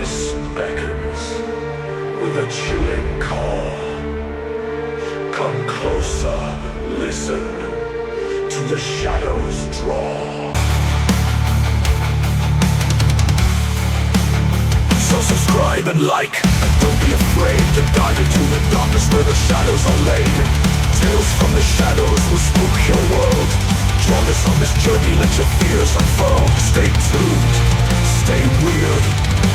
darkness beckons with a chilling call. Come closer, listen to the shadows draw. So subscribe and like, and don't be afraid to dive into the darkness where the shadows are laid. Tales from the shadows will spook your world. Join us on this journey, let your fears unfurl. Stay tuned, stay weird,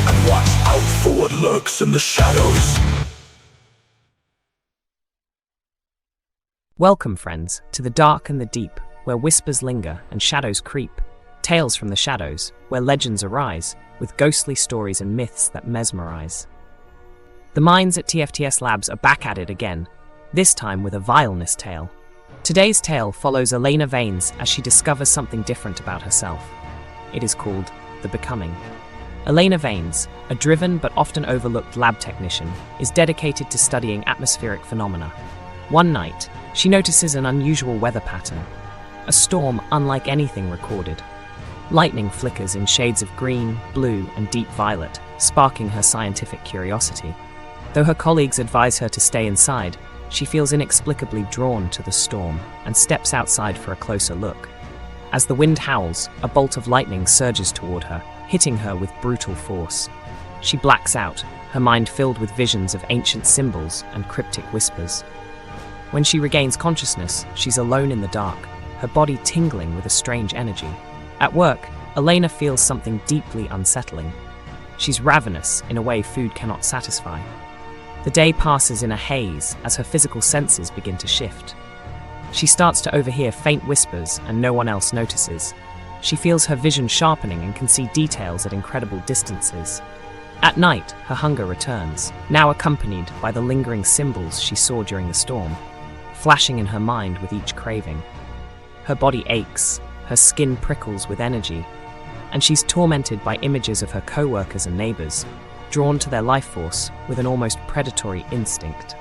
and watch out for what lurks in the shadows. Welcome, friends, to the dark and the deep, where whispers linger and shadows creep. Tales from the shadows, where legends arise, with ghostly stories and myths that mesmerize. The minds at TFTS Labs are back at it again, this time with a vileness tale. Today's tale follows Elena Vanes as she discovers something different about herself. It is called The Becoming. Elena Vanes, a driven but often overlooked lab technician, is dedicated to studying atmospheric phenomena. One night, she notices an unusual weather pattern, a storm unlike anything recorded. Lightning flickers in shades of green, blue, and deep violet, sparking her scientific curiosity. Though her colleagues advise her to stay inside, she feels inexplicably drawn to the storm and steps outside for a closer look. As the wind howls, a bolt of lightning surges toward her, hitting her with brutal force. She blacks out, her mind filled with visions of ancient symbols and cryptic whispers. When she regains consciousness, she's alone in the dark, her body tingling with a strange energy. At work, Elena feels something deeply unsettling. She's ravenous in a way food cannot satisfy. The day passes in a haze as her physical senses begin to shift. She starts to overhear faint whispers and no one else notices. She feels her vision sharpening and can see details at incredible distances. At night, her hunger returns, now accompanied by the lingering symbols she saw during the storm, flashing in her mind with each craving. Her body aches, her skin prickles with energy, and she's tormented by images of her co-workers and neighbors, drawn to their life force with an almost predatory instinct.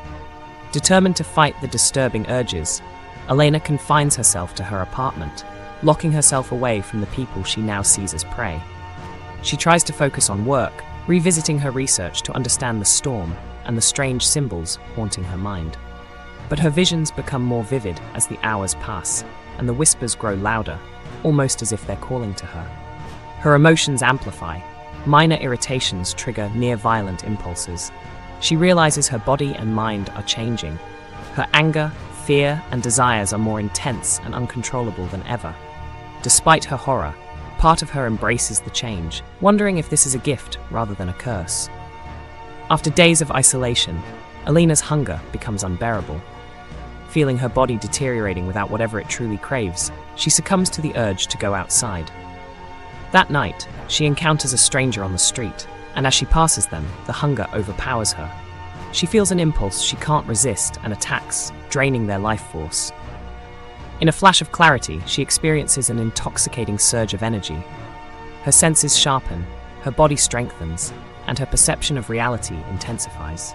Determined to fight the disturbing urges, Elena confines herself to her apartment, locking herself away from the people she now sees as prey. She tries to focus on work, revisiting her research to understand the storm and the strange symbols haunting her mind. But her visions become more vivid as the hours pass, and the whispers grow louder, almost as if they're calling to her. Her emotions amplify. Minor irritations trigger near-violent impulses. She realizes her body and mind are changing. Her anger, fear, and desires are more intense and uncontrollable than ever. Despite her horror, part of her embraces the change, wondering if this is a gift rather than a curse. After days of isolation, Elena's hunger becomes unbearable. Feeling her body deteriorating without whatever it truly craves, she succumbs to the urge to go outside. That night, she encounters a stranger on the street, and as she passes them, the hunger overpowers her. She feels an impulse she can't resist and attacks, draining their life force. In a flash of clarity, she experiences an intoxicating surge of energy. Her senses sharpen, her body strengthens, and her perception of reality intensifies.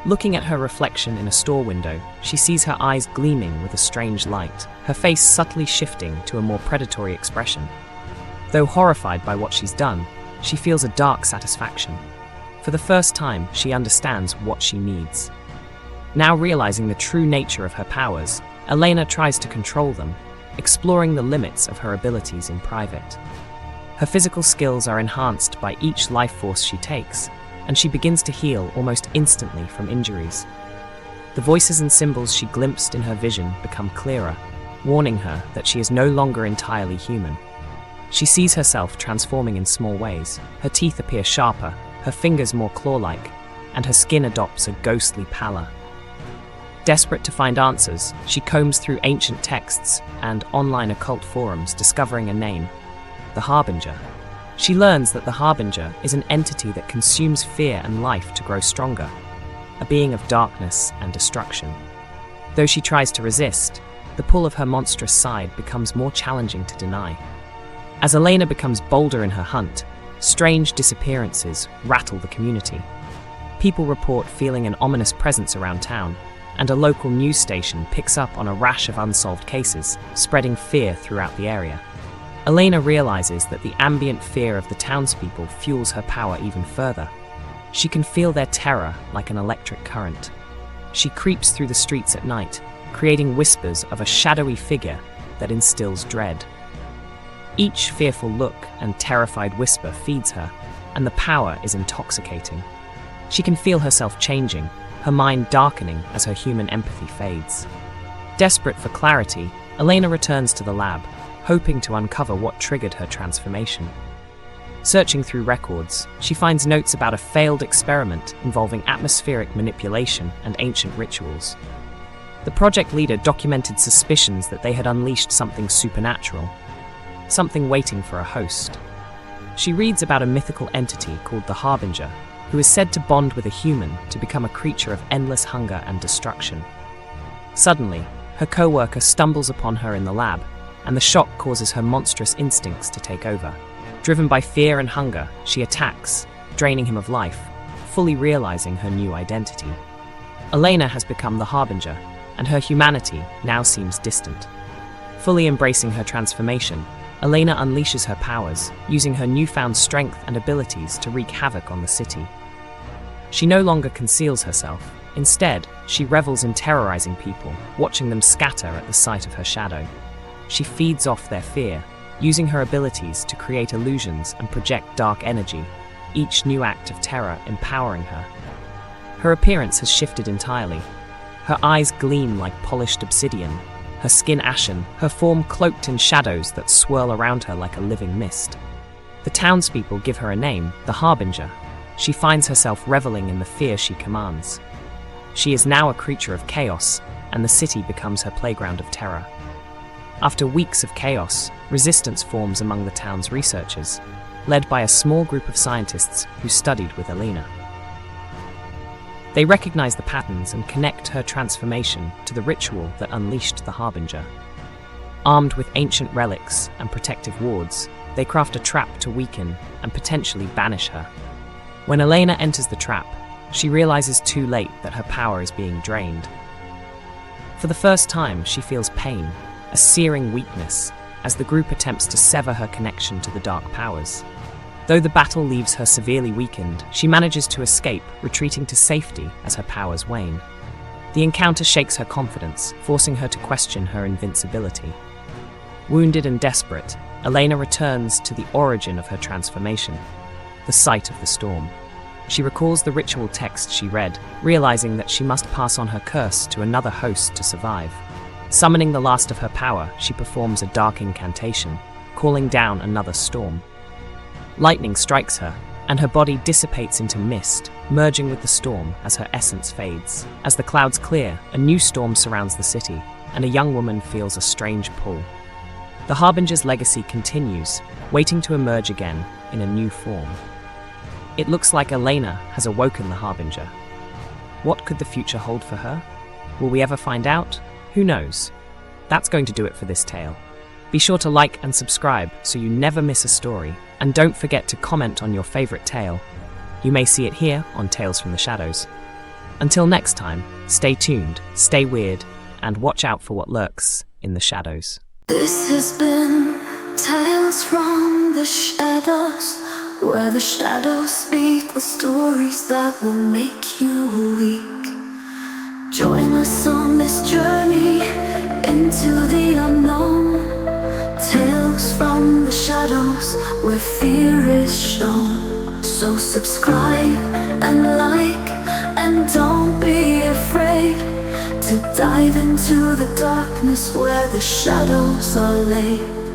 Looking at her reflection in a store window, she sees her eyes gleaming with a strange light, her face subtly shifting to a more predatory expression. Though horrified by what she's done, she feels a dark satisfaction. For the first time, she understands what she needs. Now realizing the true nature of her powers, Elena tries to control them, exploring the limits of her abilities in private. Her physical skills are enhanced by each life force she takes, and she begins to heal almost instantly from injuries. The voices and symbols she glimpsed in her vision become clearer, warning her that she is no longer entirely human. She sees herself transforming in small ways. Her teeth appear sharper, her fingers more claw-like, and her skin adopts a ghostly pallor. Desperate to find answers, she combs through ancient texts and online occult forums, discovering a name: the Harbinger. She learns that the Harbinger is an entity that consumes fear and life to grow stronger, a being of darkness and destruction. Though she tries to resist, the pull of her monstrous side becomes more challenging to deny. As Elena becomes bolder in her hunt, strange disappearances rattle the community. People report feeling an ominous presence around town, and a local news station picks up on a rash of unsolved cases, spreading fear throughout the area. Elena realizes that the ambient fear of the townspeople fuels her power even further. She can feel their terror like an electric current. She creeps through the streets at night, creating whispers of a shadowy figure that instills dread. Each fearful look and terrified whisper feeds her, and the power is intoxicating. She can feel herself changing, her mind darkening as her human empathy fades. Desperate for clarity, Elena returns to the lab, hoping to uncover what triggered her transformation. Searching through records, she finds notes about a failed experiment involving atmospheric manipulation and ancient rituals. The project leader documented suspicions that they had unleashed something supernatural, something waiting for a host. She reads about a mythical entity called the Harbinger, who is said to bond with a human to become a creature of endless hunger and destruction. Suddenly, her co-worker stumbles upon her in the lab, and the shock causes her monstrous instincts to take over. Driven by fear and hunger, she attacks, draining him of life, fully realizing her new identity. Elena has become the Harbinger, and her humanity now seems distant. Fully embracing her transformation, Elena unleashes her powers, using her newfound strength and abilities to wreak havoc on the city. She no longer conceals herself. Instead, she revels in terrorizing people, watching them scatter at the sight of her shadow. She feeds off their fear, using her abilities to create illusions and project dark energy, each new act of terror empowering her. Her appearance has shifted entirely. Her eyes gleam like polished obsidian, her skin ashen, her form cloaked in shadows that swirl around her like a living mist. The townspeople give her a name, the Harbinger. She finds herself reveling in the fear she commands. She is now a creature of chaos, and the city becomes her playground of terror. After weeks of chaos, resistance forms among the town's researchers, led by a small group of scientists who studied with Elena. They recognize the patterns and connect her transformation to the ritual that unleashed the Harbinger. Armed with ancient relics and protective wards, they craft a trap to weaken and potentially banish her. When Elena enters the trap, she realizes too late that her power is being drained. For the first time, she feels pain, a searing weakness, as the group attempts to sever her connection to the dark powers. Though the battle leaves her severely weakened, she manages to escape, retreating to safety as her powers wane. The encounter shakes her confidence, forcing her to question her invincibility. Wounded and desperate, Elena returns to the origin of her transformation, the site of the storm. She recalls the ritual text she read, realizing that she must pass on her curse to another host to survive. Summoning the last of her power, she performs a dark incantation, calling down another storm. Lightning strikes her, and her body dissipates into mist, merging with the storm as her essence fades. As the clouds clear, a new storm surrounds the city, and a young woman feels a strange pull. The Harbinger's legacy continues, waiting to emerge again in a new form. It looks like Elena has awoken the Harbinger. What could the future hold for her? Will we ever find out? Who knows? That's going to do it for this tale. Be sure to like and subscribe so you never miss a story, and don't forget to comment on your favorite tale. You may see it here on Tales from the Shadows. Until next time, stay tuned, stay weird, and watch out for what lurks in the shadows. This has been Tales from the Shadows, where the shadows speak the stories that will make you weak. Join us on this journey into the unknown. Tales from the shadows, where fear is shown. So subscribe and like, and don't be afraid to dive into the darkness where the shadows are laid.